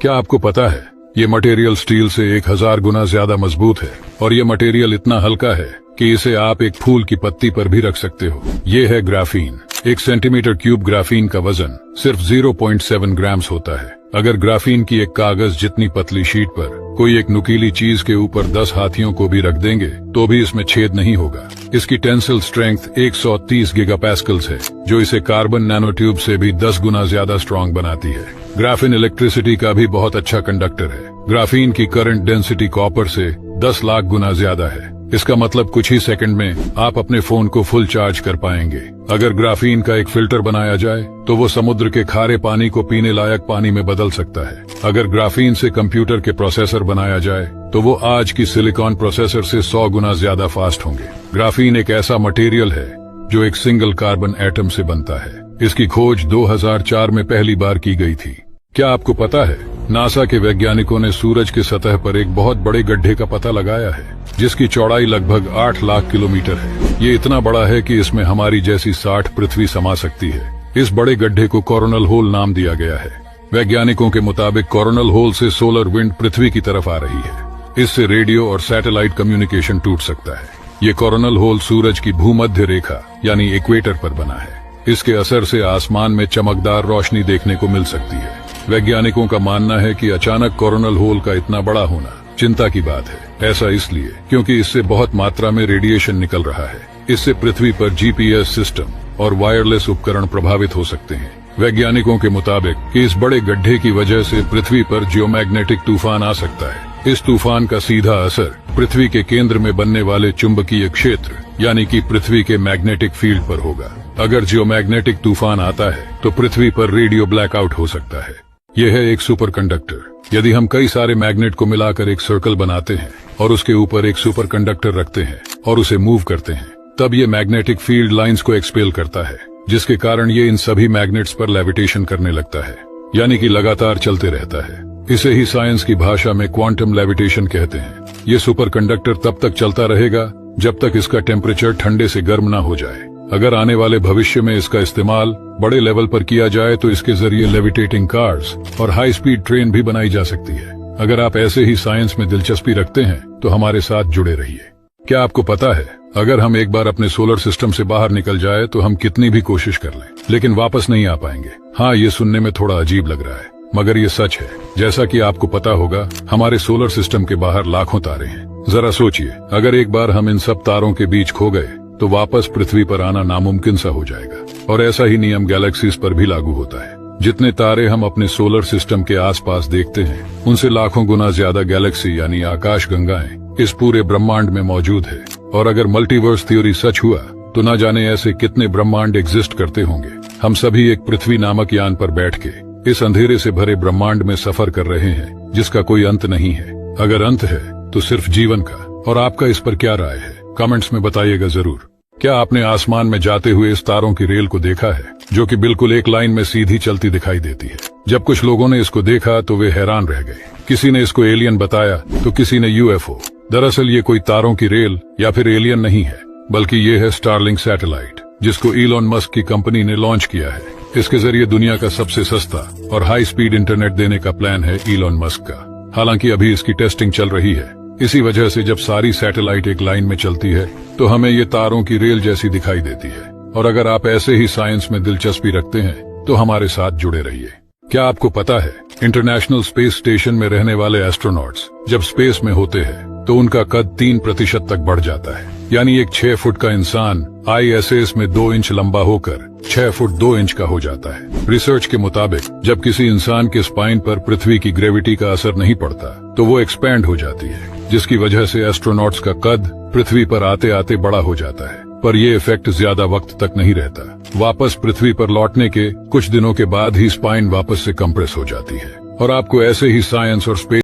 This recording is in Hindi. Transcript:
क्या आपको पता है ये मटेरियल स्टील से 1000 गुना ज्यादा मजबूत है और ये मटेरियल इतना हल्का है कि इसे आप एक फूल की पत्ती पर भी रख सकते हो। ये है ग्राफीन। 1 सेंटीमीटर क्यूब ग्राफीन का वजन सिर्फ 0.7 ग्राम्स होता है। अगर ग्राफीन की एक कागज जितनी पतली शीट पर कोई एक नुकीली चीज के ऊपर 10 हाथियों को भी रख देंगे तो भी इसमें छेद नहीं होगा। इसकी टेंसिल स्ट्रेंथ 130 गीगापास्कल्स है, जो इसे कार्बन नैनोट्यूब से भी 10 गुना ज्यादा स्ट्रॉन्ग बनाती है। ग्राफीन इलेक्ट्रिसिटी का भी बहुत अच्छा कंडक्टर है। ग्राफीन की करंट डेंसिटी कॉपर से 10 लाख गुना ज्यादा है। इसका मतलब कुछ ही सेकंड में आप अपने फोन को फुल चार्ज कर पाएंगे। अगर ग्राफीन का एक फिल्टर बनाया जाए तो वो समुद्र के खारे पानी को पीने लायक पानी में बदल सकता है। अगर ग्राफीन से कंप्यूटर के प्रोसेसर बनाया जाए तो वो आज की सिलिकॉन प्रोसेसर से 100 गुना ज्यादा फास्ट होंगे। ग्राफीन एक ऐसा मटेरियल है जो एक सिंगल कार्बन एटम से बनता है। इसकी खोज 2004 में पहली बार की गई थी। क्या आपको पता है नासा के वैज्ञानिकों ने सूरज के सतह पर एक बहुत बड़े गड्ढे का पता लगाया है जिसकी चौड़ाई लगभग 8 लाख किलोमीटर है। ये इतना बड़ा है कि इसमें हमारी जैसी 60 पृथ्वी समा सकती है। इस बड़े गड्ढे को कोरोनल होल नाम दिया गया है। वैज्ञानिकों के मुताबिक कोरोनल होल से सोलर विंड पृथ्वी की तरफ आ रही है। इससे रेडियो और सैटेलाइट कम्युनिकेशन टूट सकता है। ये कोरोनल होल सूरज की भूमध्य रेखा यानी इक्वेटर पर बना है। इसके असर से आसमान में चमकदार रोशनी देखने को मिल सकती है। वैज्ञानिकों का मानना है कि अचानक कोरोनल होल का इतना बड़ा होना चिंता की बात है। ऐसा इसलिए क्योंकि इससे बहुत मात्रा में रेडिएशन निकल रहा है। इससे पृथ्वी पर जीपीएस सिस्टम और वायरलेस उपकरण प्रभावित हो सकते हैं। वैज्ञानिकों के मुताबिक कि इस बड़े गड्ढे की वजह से पृथ्वी पर जियोमैग्नेटिक तूफान आ सकता है। इस तूफान का सीधा असर पृथ्वी के केंद्र में बनने वाले चुंबकीय क्षेत्र यानी कि पृथ्वी के मैग्नेटिक फील्ड पर होगा। अगर जियोमैग्नेटिक तूफान आता है तो पृथ्वी पर रेडियो ब्लैकआउट हो सकता है। यह है एक सुपर कंडक्टर। यदि हम कई सारे मैग्नेट को मिलाकर एक सर्कल बनाते हैं और उसके ऊपर एक सुपर कंडक्टर रखते हैं और उसे मूव करते हैं, तब ये मैग्नेटिक फील्ड लाइंस को एक्सपेल करता है, जिसके कारण ये इन सभी मैग्नेट्स पर लेविटेशन करने लगता है, यानी कि लगातार चलते रहता है। इसे ही साइंस की भाषा में क्वांटम लेविटेशन कहते हैं। ये सुपर कंडक्टर तब तक चलता रहेगा जब तक इसका टेम्परेचर ठंडे से गर्म न हो जाए। अगर आने वाले भविष्य में इसका इस्तेमाल बड़े लेवल पर किया जाए तो इसके जरिए लेविटेटिंग कार्स और हाई स्पीड ट्रेन भी बनाई जा सकती है। अगर आप ऐसे ही साइंस में दिलचस्पी रखते हैं तो हमारे साथ जुड़े रहिए। क्या आपको पता है अगर हम एक बार अपने सोलर सिस्टम से बाहर निकल जाए तो हम कितनी भी कोशिश कर लें लेकिन वापस नहीं आ पाएंगे। हाँ, ये सुनने में थोड़ा अजीब लग रहा है मगर ये सच है। जैसा कि आपको पता होगा हमारे सोलर सिस्टम के बाहर लाखों तारे हैं। जरा सोचिए, अगर एक बार हम इन सब तारों के बीच खो गए तो वापस पृथ्वी पर आना नामुमकिन सा हो जाएगा। और ऐसा ही नियम गैलेक्सीज पर भी लागू होता है। जितने तारे हम अपने सोलर सिस्टम के आसपास देखते हैं उनसे लाखों गुना ज्यादा गैलेक्सी यानी आकाश गंगाएं इस पूरे ब्रह्मांड में मौजूद है। और अगर मल्टीवर्स थ्योरी सच हुआ तो न जाने ऐसे कितने ब्रह्मांड एग्जिस्ट करते होंगे। हम सभी एक पृथ्वी नामक यान पर बैठ के इस अंधेरे से भरे ब्रह्मांड में सफर कर रहे हैं जिसका कोई अंत नहीं है। अगर अंत है तो सिर्फ जीवन का। और आपका इस पर क्या राय है, कमेंट्स में बताइएगा जरूर। क्या आपने आसमान में जाते हुए इस तारों की रेल को देखा है जो कि बिल्कुल एक लाइन में सीधी चलती दिखाई देती है? जब कुछ लोगों ने इसको देखा तो वे हैरान रह गए। किसी ने इसको एलियन बताया तो किसी ने यूएफओ। दरअसल ये कोई तारों की रेल या फिर एलियन नहीं है, बल्कि ये है स्टारलिंक सैटेलाइट, जिसको इलॉन मस्क की कंपनी ने लॉन्च किया है। इसके जरिए दुनिया का सबसे सस्ता और हाई स्पीड इंटरनेट देने का प्लान है इलॉन मस्क का। हालांकि अभी इसकी टेस्टिंग चल रही है। इसी वजह से जब सारी सैटेलाइट एक लाइन में चलती है तो हमें ये तारों की रेल जैसी दिखाई देती है। और अगर आप ऐसे ही साइंस में दिलचस्पी रखते हैं तो हमारे साथ जुड़े रहिए। क्या आपको पता है इंटरनेशनल स्पेस स्टेशन में रहने वाले एस्ट्रोनॉट्स जब स्पेस में होते हैं तो उनका कद 3% तक बढ़ जाता है। यानी एक 6 फुट का इंसान ISS में 2 इंच लंबा होकर 6 फुट 2 इंच का हो जाता है। रिसर्च के मुताबिक जब किसी इंसान के स्पाइन पर पृथ्वी की ग्रेविटी का असर नहीं पड़ता तो वो एक्सपैंड हो जाती है, जिसकी वजह से एस्ट्रोनॉट्स का कद पृथ्वी पर आते आते बड़ा हो जाता है। पर ये इफेक्ट ज्यादा वक्त तक नहीं रहता। वापस पृथ्वी पर लौटने के कुछ दिनों के बाद ही स्पाइन वापस से कंप्रेस हो जाती है। और आपको ऐसे ही साइंस और स्पेस